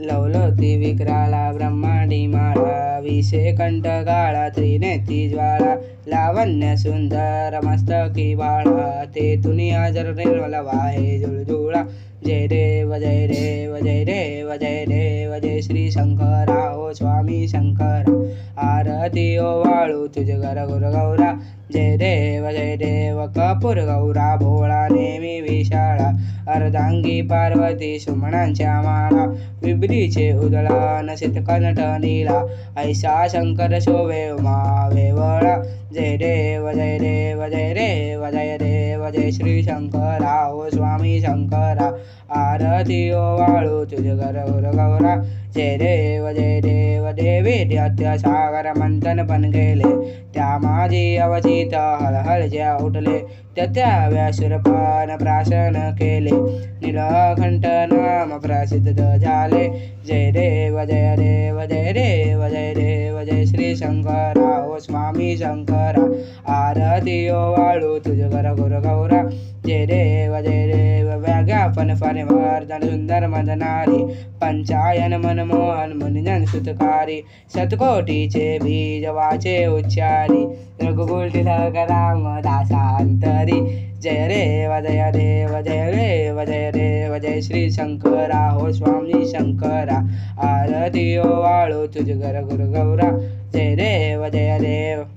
लवलती विक्राला ब्रह्मांडी माळा, विषे कंठकाळा त्रिनेत्री ज्वाळा, लावण्य सुंदर मस्तकी बाळा, ते तुनी हजर निर्मल वाहे जुळजुळा। जय देव जय देव जय देव जय देव जय श्री शंकरा ओ स्वामी शंकरा, आरती ओ वाळू तुझ घर गुर गौरा। जय देव कपूर गौरा भोळा नेमी विशाळा, अर्धांगी पार्वती सुमनांच्या माळा, विभ्रीचे उदळान शीतकंठ नीला, ऐसा शंकर शोभे उमा वेवळा। जय देव जय देव जय देव जय देव जय श्री शंकरा ओ स्वामी शंकरा, आरती ओ वाळू तुझ घर गुर गौरा। जय देव देवी दैत्य सागर मंथन पण गेले, त्या माझी अवचित हळहळ ज्या उठले, त्या व्यासुरपान प्राशन केले, नीलकंठ नाम प्रसिद्ध झाले। जय देव जय देव जय देव जय देव जय श्री शंकरा ओ स्वामी शंकरा, आरती ओ वाळू तुझ घर गुर गौरा। जय देव व्याज्ञापन परिवर्धन सुंदर मदनारी, पंचायन मनमोहन मुनिजन सुतकारी, शतकोटीचे बीज वाचे उच्चारी, रघुकुल तिलक रामदासांतरी। जय देव जय देव जय देव जय देव जय श्री शंकरा हो स्वामी शंकरा, आरती ओ वाळू तुझ घर गुर गौरा। जय देव जय देव।